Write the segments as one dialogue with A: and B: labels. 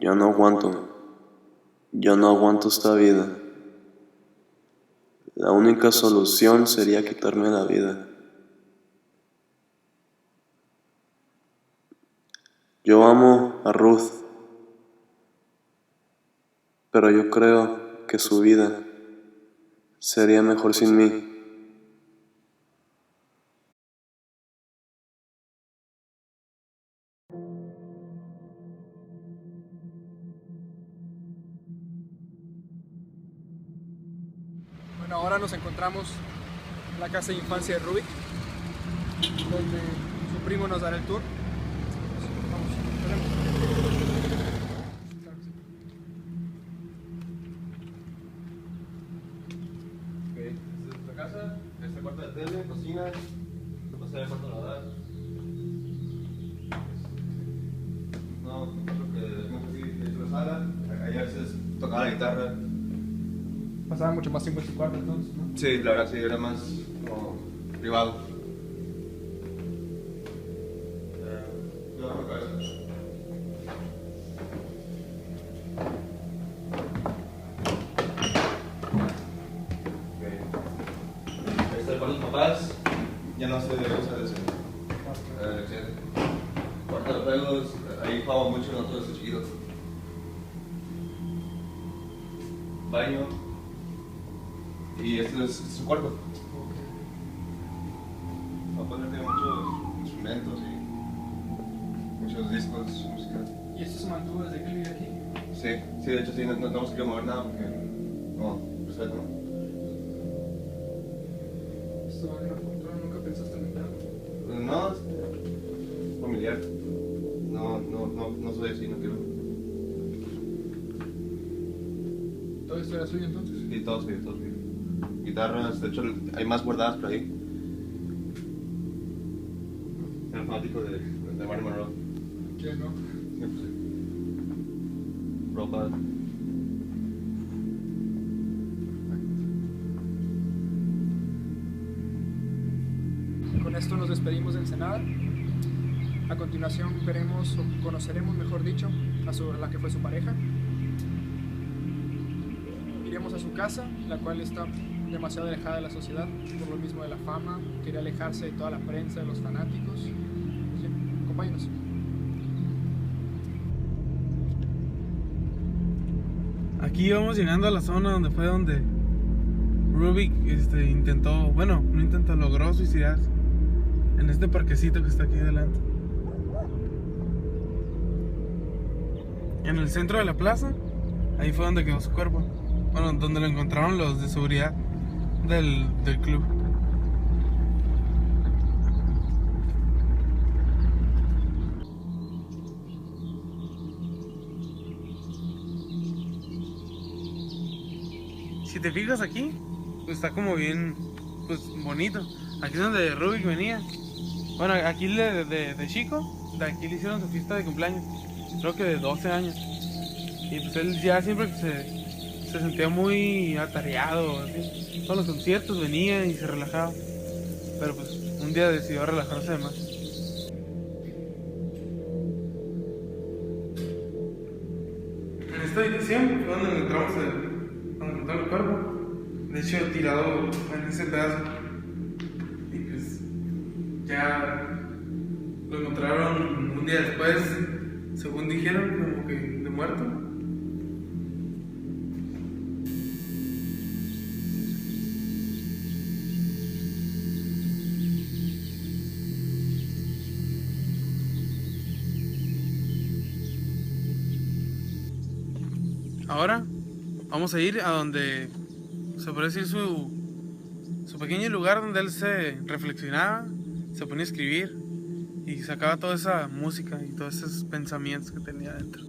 A: Yo no aguanto. Yo no aguanto esta vida. La única solución sería quitarme la vida. Yo amo a Ruth, pero yo creo que su vida sería mejor sin mí.
B: Bueno, ahora nos encontramos en la casa de infancia de Rubik, donde su primo nos dará el tour. Vamos, claro que sí.
C: Ok, esta es nuestra casa, este es el cuarto de tele, cocina, pasar el cuarto de lavar. No creo que debemos así, es la sala, ahí a veces tocaba la guitarra.
B: Pasaba mucho más tiempo en su cuarto entonces, ¿no?
C: Sí, la verdad sí, era más como privado. Yo bajo la cabeza. Ok. Ahí está el cuarto de los papás, ya no se debe usar ese. Cuarto de juegos, ahí jugamos mucho nosotros desde chiquitos. Baño. Y este es su cuarto. Va a poner muchos instrumentos y muchos discos de música.
B: ¿Y esto se mantuvo desde que él vive aquí?
C: Sí, de hecho sí, no hemos querido mover nada porque no, respeto, ¿no?
B: Esto vale una fortuna, ¿nunca pensaste en venderlo?
C: No, es familiar. No soy así, no quiero.
B: ¿Todo esto era suyo entonces?
C: Y todo sí, todo sí. Guitarras, de hecho hay más guardadas por ahí. Era fanático de Marilyn Monroe.
B: ¿Quién no?
C: Siempre sí. Ropa.
B: Con esto nos despedimos de Ensenada. A continuación veremos o conoceremos, mejor dicho, a la que fue su pareja. Iremos a su casa, la cual está demasiado alejada de la sociedad, por lo mismo de la fama, quería alejarse de toda la prensa, de los fanáticos. Sí, acompáñenos.
D: Aquí vamos llegando a la zona donde Rubik intentó, bueno, no intentó, logró suicidarse. En este parquecito que está aquí delante. En el centro de la plaza, ahí fue donde quedó su cuerpo. Bueno, donde lo encontraron los de seguridad del club. Si te fijas aquí, pues está como bien, pues bonito. Aquí es donde Rubik venía. Bueno, aquí de chico, de aquí le hicieron su fiesta de cumpleaños. Creo que de 12 años. Y pues él ya siempre que se sentía muy atareado, así. Todos los conciertos venía y se relajaba. Pero pues un día decidió relajarse más. En esta habitación fue donde encontramos el cuerpo. De hecho, tirado en ese pedazo. Y pues ya lo encontraron un día después, según dijeron, como que de muerto. Ahora vamos a ir a donde se puede decir su pequeño lugar donde él se reflexionaba, se ponía a escribir y sacaba toda esa música y todos esos pensamientos que tenía dentro.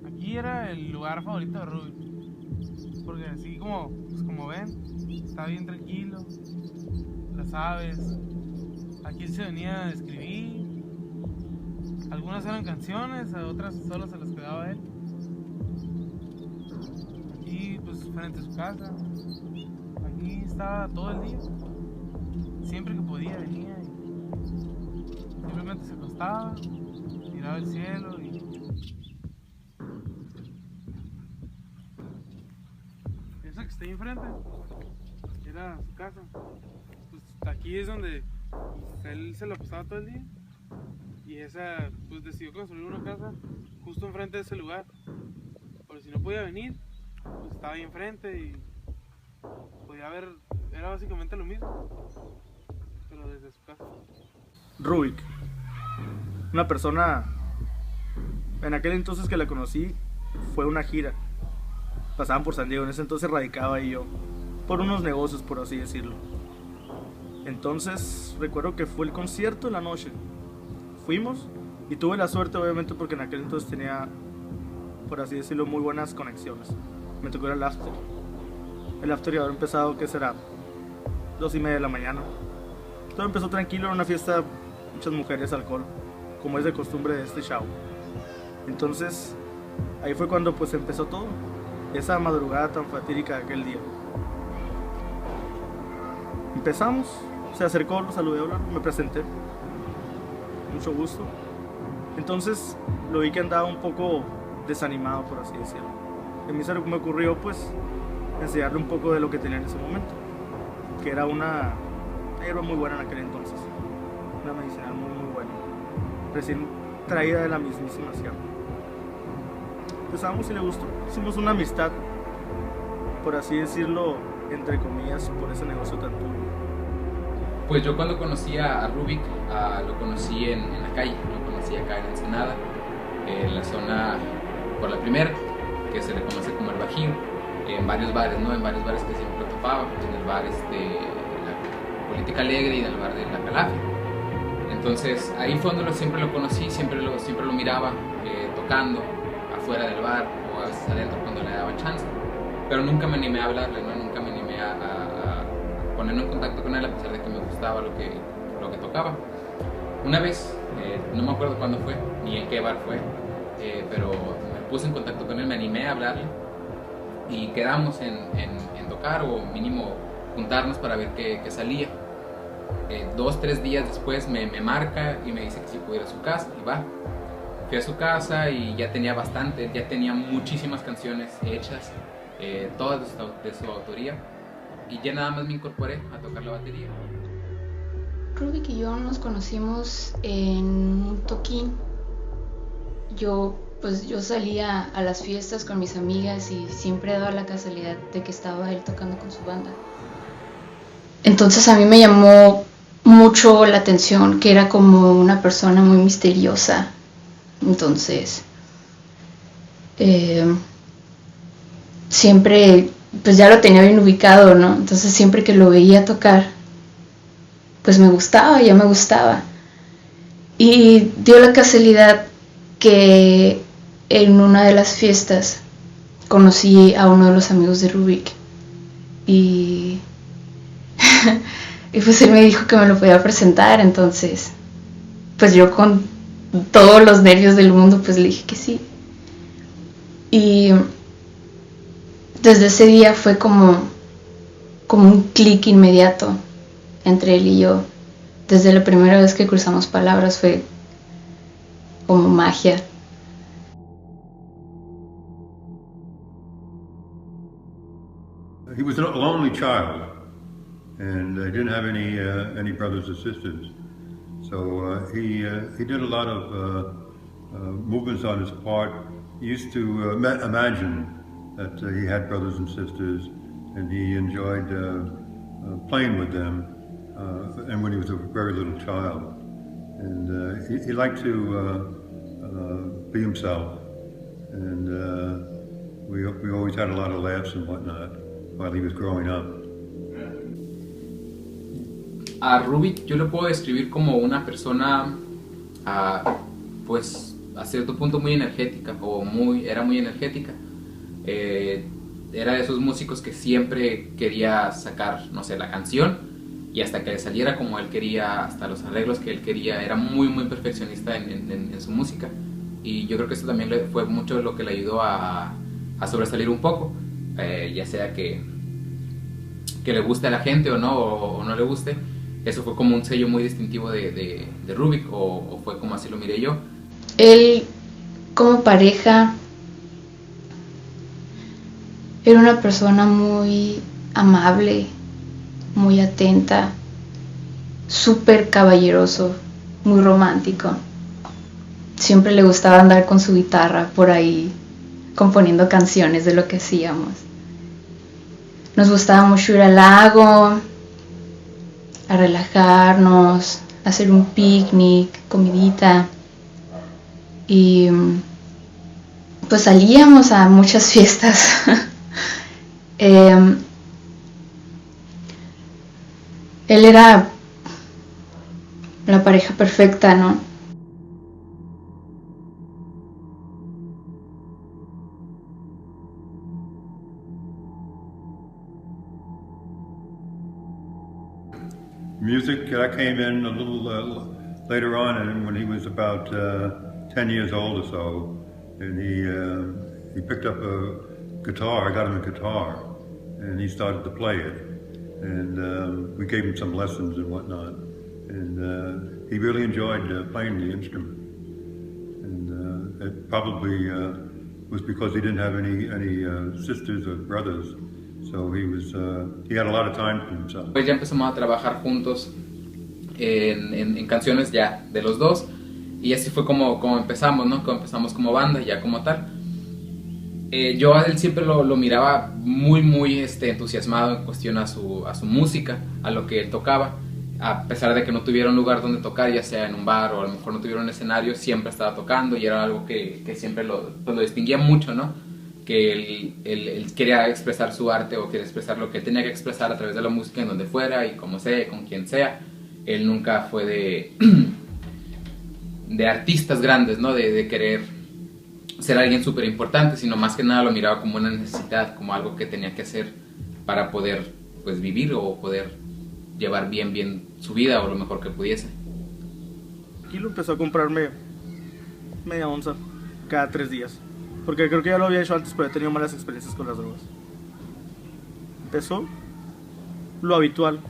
D: Aquí era el lugar favorito de Rubik, porque así como, pues como ven, está bien tranquilo, las aves. Aquí se venía a escribir. Algunas eran canciones, a otras solo se las quedaba él. Aquí, pues, frente a su casa. Aquí estaba todo el día. siempre que podía venía y simplemente se acostaba, miraba el cielo y esa que está ahí enfrente era su casa. Pues aquí es donde él se la pasaba todo el día y esa pues decidió construir una casa justo enfrente de ese lugar. Pero si no podía venir, pues estaba ahí enfrente y podía ver, era básicamente lo mismo, pero desde su casa.
E: Rubik, una persona, en aquel entonces que la conocí, fue una gira. Pasaban por San Diego, en ese entonces radicaba ahí yo, por unos negocios, por así decirlo. Entonces, recuerdo que fue el concierto en la noche. Fuimos y tuve la suerte, obviamente, porque en aquel entonces tenía, por así decirlo, muy buenas conexiones. Me tocó ir al after. El after ya había empezado, ¿qué será? 2:30 de la mañana. Todo empezó tranquilo, era una fiesta, muchas mujeres, alcohol, como es de costumbre de este show. Entonces, ahí fue cuando pues empezó todo, esa madrugada tan fatídica de aquel día. Empezamos, se acercó, lo saludé, hola, me presenté, mucho gusto. Entonces, lo vi que andaba un poco desanimado, por así decirlo. A mí se me ocurrió pues enseñarle un poco de lo que tenía en ese momento, que era una hierba muy buena en aquel entonces, una medicinal muy buena, recién traída de la mismísima sierra. Empezamos y le gustó, hicimos una amistad, por así decirlo, entre comillas, por ese negocio tan turbio.
F: Pues yo cuando conocí a Rubik, lo conocí en la calle, lo conocí acá en Ensenada, en la zona, por la primera, que se le conoce como el Bajío, en varios bares, ¿no? En varios bares que siempre topaba, en el bar la Política Alegre y en el bar de La Calafia. Entonces ahí fue donde siempre lo conocí, siempre lo miraba tocando afuera del bar o hasta adentro cuando le daba chance, pero nunca me animé a hablarle, ¿no? Nunca me animé a ponerme en contacto con él a pesar de que me gustaba lo que tocaba. Una vez, no me acuerdo cuándo fue, ni en qué bar fue, pero me puse en contacto con él, me animé a hablarle y quedamos en tocar o mínimo juntarnos para ver qué salía. 2-3 días después me marca y me dice que si pudiera ir a su casa y va. Fui a su casa y ya tenía muchísimas canciones hechas, todas de su autoría, y ya nada más me incorporé a tocar la batería.
G: Rubik y yo nos conocimos en un toquín. Yo salía a las fiestas con mis amigas y siempre daba la casualidad de que estaba él tocando con su banda. Entonces a mí me llamó mucho la atención que era como una persona muy misteriosa. Entonces siempre pues ya lo tenía bien ubicado, ¿no? Entonces siempre que lo veía tocar pues me gustaba. Y dio la casualidad que en una de las fiestas conocí a uno de los amigos de Rubik y pues él me dijo que me lo podía presentar. Entonces pues yo con todos los nervios del mundo pues le dije que sí, y desde ese día fue como un clic inmediato entre él y yo. Desde la primera vez que cruzamos palabras fue como magia.
H: He was a lonely child, and didn't have any brothers or sisters. So he did a lot of movements on his part. He used to imagine that he had brothers and sisters, and he enjoyed playing with them. And when he was a very little child, and he liked to be himself, and we always had a lot of laughs and whatnot while he was growing up.
F: A Rubik yo lo puedo describir como una persona, pues a cierto punto muy energética, era muy energética. Era de esos músicos que siempre quería sacar, no sé, la canción, y hasta que le saliera como él quería, hasta los arreglos que él quería, era muy perfeccionista en su música. Y yo creo que eso también fue mucho lo que le ayudó a sobresalir un poco, ya sea que le guste a la gente o no le guste. ¿Eso fue como un sello muy distintivo de Rubik o fue como así lo miré yo?
G: Él, como pareja, era una persona muy amable, muy atenta, súper caballeroso, muy romántico. Siempre le gustaba andar con su guitarra por ahí, componiendo canciones de lo que hacíamos. Nos gustaba mucho ir al lago, a relajarnos, a hacer un picnic, comidita. Y pues salíamos a muchas fiestas. Él era la pareja perfecta, ¿no?
H: Music, I came in a little later on, and when he was about 10 years old or so, and he picked up a guitar. I got him a guitar, and he started to play it, and we gave him some lessons and whatnot, and he really enjoyed playing the instrument, and it probably was because he didn't have any sisters or brothers. So he had a lot of time to himself.
F: Pues ya empezamos a trabajar juntos en canciones ya de los dos, y así fue como empezamos, ¿no? Como empezamos como banda, ya como tal. Yo a él siempre lo miraba muy entusiasmado en cuestión a su música, a lo que él tocaba. A pesar de que no tuviera un lugar donde tocar, ya sea en un bar o a lo mejor no tuviera un escenario, siempre estaba tocando, y era algo que siempre lo distinguía mucho, ¿no? Que él quería expresar su arte o quería expresar lo que él tenía que expresar a través de la música en donde fuera y como sea, con quien sea. Él nunca fue de artistas grandes, ¿no? De querer ser alguien súper importante, sino más que nada lo miraba como una necesidad, como algo que tenía que hacer para poder pues vivir o poder llevar bien su vida o lo mejor que pudiese.
E: Y lo empezó a comprarme media onza cada 3 días. Porque creo que ya lo había hecho antes, pero he tenido malas experiencias con las drogas. Empezó lo habitual,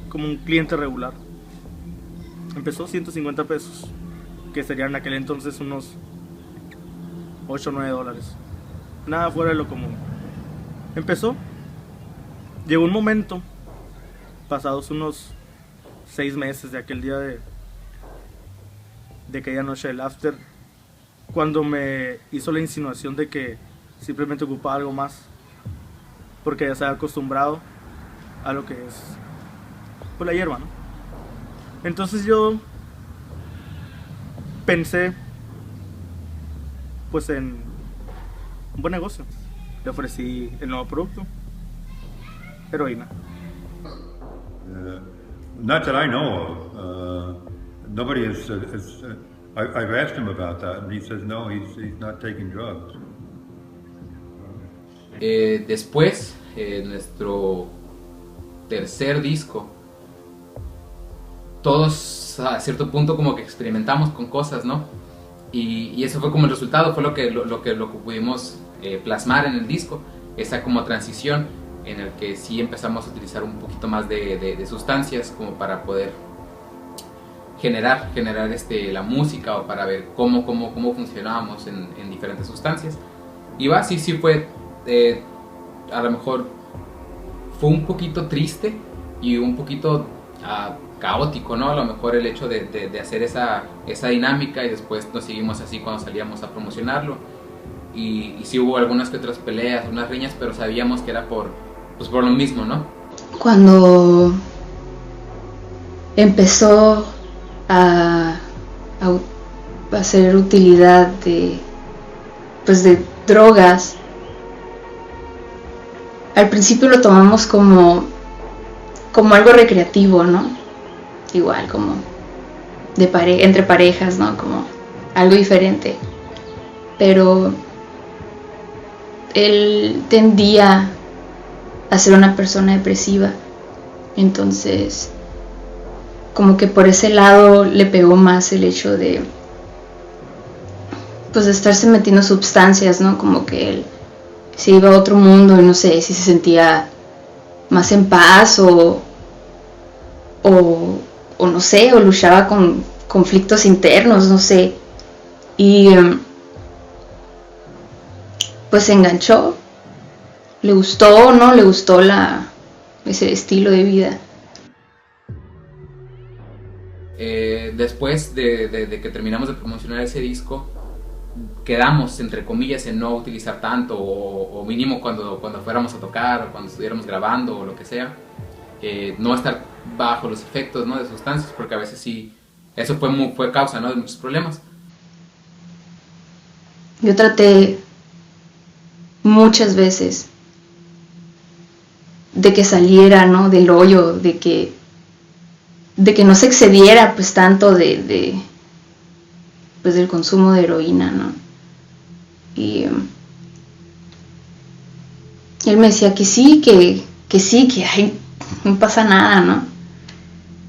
E: como un cliente regular. Empezó 150 pesos, que serían en aquel entonces unos 8 o 9 dólares. Nada fuera de lo común. Empezó. Llegó un momento, pasados unos 6 meses de aquel día de aquella noche del after, cuando me hizo la insinuación de que simplemente ocupaba algo más, porque ya se había acostumbrado a lo que es pues la hierba, ¿no? Entonces yo pensé pues en un buen negocio. Le ofrecí el nuevo producto, heroína.
H: Not that I know of. Nobody has I've asked him about that, and he says no, he's not taking drugs.
F: Después, nuestro tercer disco, todos a cierto punto como que experimentamos con cosas, ¿no? Y eso fue como el resultado, fue lo que pudimos plasmar en el disco, esa como transición en el que sí empezamos a utilizar un poquito más de sustancias como para poder generar la música o para ver cómo funcionábamos en diferentes sustancias. Y sí fue, a lo mejor fue un poquito triste y un poquito caótico, ¿no? A lo mejor el hecho de hacer esa dinámica, y después nos seguimos así cuando salíamos a promocionarlo. Y sí hubo algunas que otras peleas, unas riñas, pero sabíamos que era por lo mismo, ¿no?
G: Cuando empezó a hacer utilidad de drogas, al principio lo tomamos como algo recreativo, ¿no? Igual como entre parejas, ¿no? Como algo diferente. Pero él tendía a ser una persona depresiva, entonces como que por ese lado le pegó más el hecho de estarse metiendo sustancias, ¿no? Como que él se iba a otro mundo y no sé si se sentía más en paz o o no sé, o luchaba con conflictos internos, no sé. Y pues se enganchó. ¿Le gustó o no le gustó ese estilo de vida?
F: Después de que terminamos de promocionar ese disco, quedamos, entre comillas, en no utilizar tanto, o mínimo cuando fuéramos a tocar, o cuando estuviéramos grabando, o lo que sea, no estar bajo los efectos, ¿no?, de sustancias, porque a veces sí, eso fue causa, ¿no?, de muchos problemas.
G: Yo traté muchas veces de que saliera, ¿no?, del hoyo, de que no se excediera pues tanto pues del consumo de heroína, ¿no? Y él me decía que sí, que ay, no pasa nada, ¿no?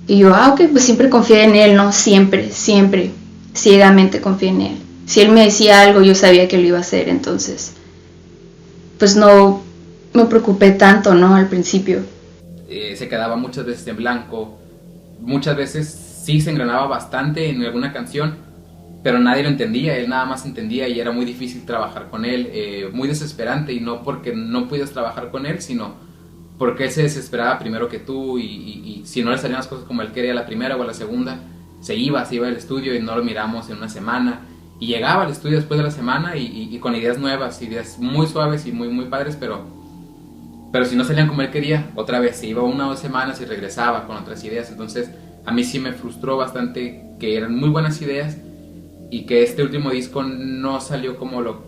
G: Y yo, ok, pues siempre confié en él, ¿no? Siempre, ciegamente confié en él. Si él me decía algo, yo sabía que lo iba a hacer, entonces pues no me preocupé tanto, ¿no?, al principio.
F: Se quedaba muchas veces en blanco, muchas veces sí se engranaba bastante en alguna canción, pero nadie lo entendía, él nada más entendía, y era muy difícil trabajar con él, muy desesperante, y no porque no pudieras trabajar con él, sino porque él se desesperaba primero que tú, y si no le salían las cosas como él quería la primera o la segunda, se iba al estudio y no lo miramos en una semana, y llegaba al estudio después de la semana y con ideas nuevas, ideas muy suaves y muy padres, pero si no salían como él quería, otra vez se iba 1 o 2 semanas y regresaba con otras ideas. Entonces a mí sí me frustró bastante que eran muy buenas ideas y que este último disco no salió como lo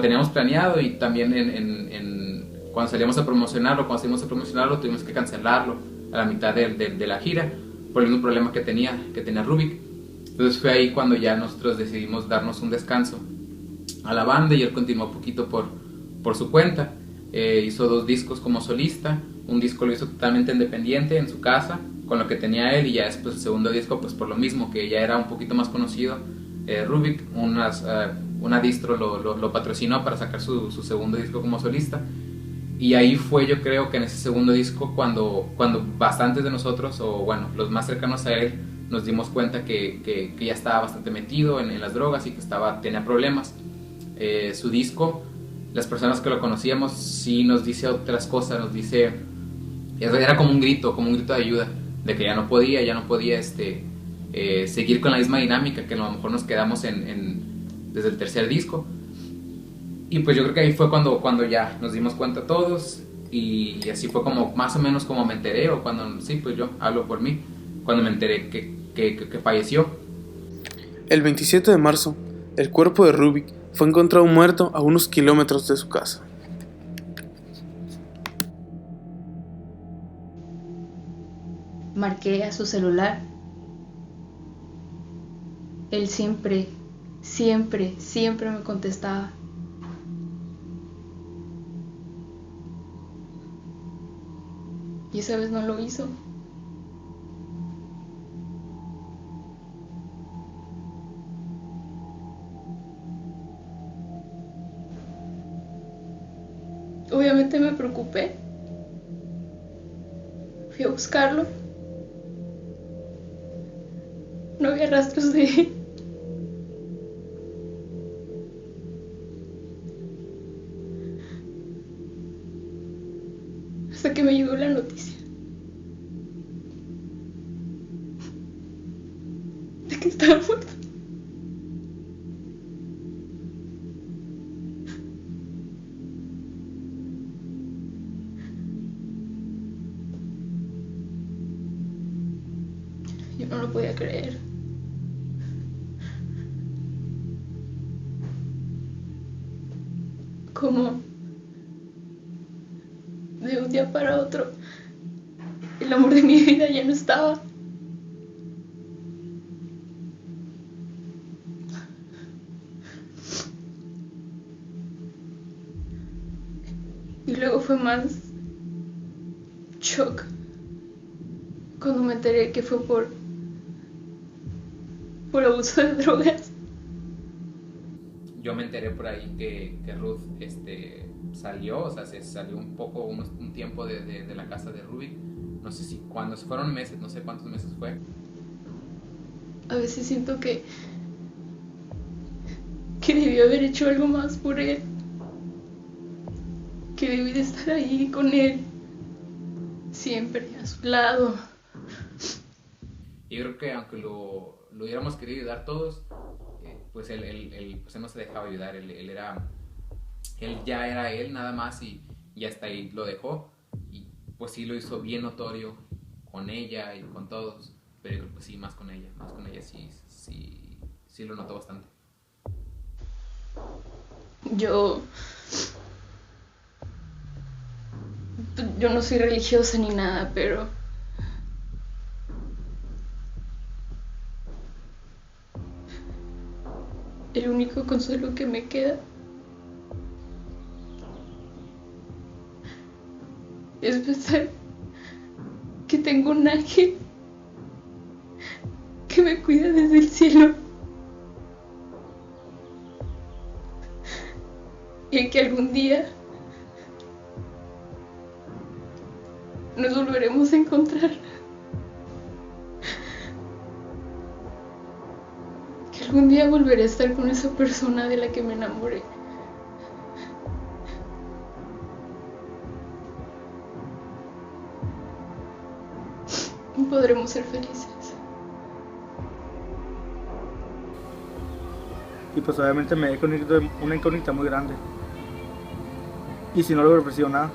F: teníamos planeado, y también cuando salimos a promocionarlo, tuvimos que cancelarlo a la mitad de la gira por el mismo problema que tenía Rubik. Entonces fue ahí cuando ya nosotros decidimos darnos un descanso a la banda, y él continuó un poquito por su cuenta. Hizo 2 discos como solista, un disco lo hizo totalmente independiente en su casa con lo que tenía él, y ya después el segundo disco, pues por lo mismo que ya era un poquito más conocido, Rubik, una distro lo patrocinó para sacar su segundo disco como solista, y ahí fue, yo creo que en ese segundo disco cuando bastantes de nosotros, o bueno, los más cercanos a él, nos dimos cuenta que ya estaba bastante metido en las drogas y que tenía problemas. Su disco, las personas que lo conocíamos sí nos dice otras cosas, nos dice, era como un grito de ayuda, de que ya no podía seguir con la misma dinámica que a lo mejor nos quedamos desde el tercer disco. Y pues yo creo que ahí fue cuando ya nos dimos cuenta todos, y así fue como más o menos como me enteré, o cuando, sí, pues yo hablo por mí, cuando me enteré que falleció.
D: El 27 de marzo, el cuerpo de Rubik fue encontrado muerto a unos kilómetros de su casa.
G: Marqué a su celular. Él siempre me contestaba. Y esa vez no lo hizo. Obviamente me preocupé. Fui a buscarlo. No había rastros de él. Hasta que me llegó la noticia de que estaba muerto. Yo no lo podía creer. ¿Cómo? De un día para otro, el amor de mi vida ya no estaba. Y luego fue más shock cuando me enteré que fue por abuso de drogas.
F: Yo me enteré por ahí que Ruth salió, o sea, se salió un tiempo de la casa de Rubik. no sé si cuando se fueron meses, no sé cuántos meses fue.
G: A veces siento que debió haber hecho algo más por él, que debí de estar ahí con él, siempre a su lado.
F: Yo creo que aunque lo hubiéramos querido ayudar todos, pues él no se dejaba ayudar. Él ya era él nada más y hasta ahí lo dejó. Y pues sí lo hizo bien notorio con ella y con todos, pero yo creo que sí, más con ella sí lo notó bastante.
G: Yo no soy religiosa ni nada, pero el único consuelo que me queda es pensar que tengo un ángel que me cuida desde el cielo y que algún día nos volveremos a encontrar. Que algún día volveré a estar con esa persona de la que me enamoré. Y podremos ser felices.
E: Y pues obviamente me dejó una incógnita muy grande. Y si no le hubiera ofrecido nada,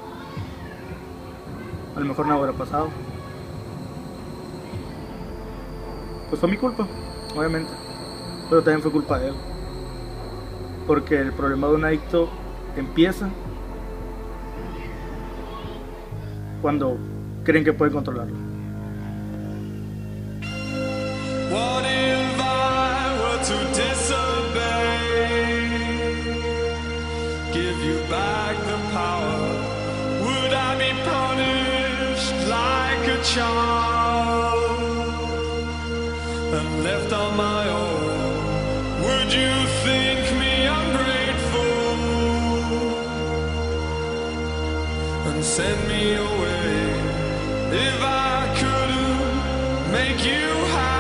E: a lo mejor nada hubiera pasado. Pues fue mi culpa, obviamente, pero también fue culpa de él, porque el problema de un adicto empieza cuando creen que pueden controlarlo.
I: What if I were to disobey? Give you back the power. Would I be punished like a child and left on my own? Would you think me ungrateful and send me away if I couldn't make you happy?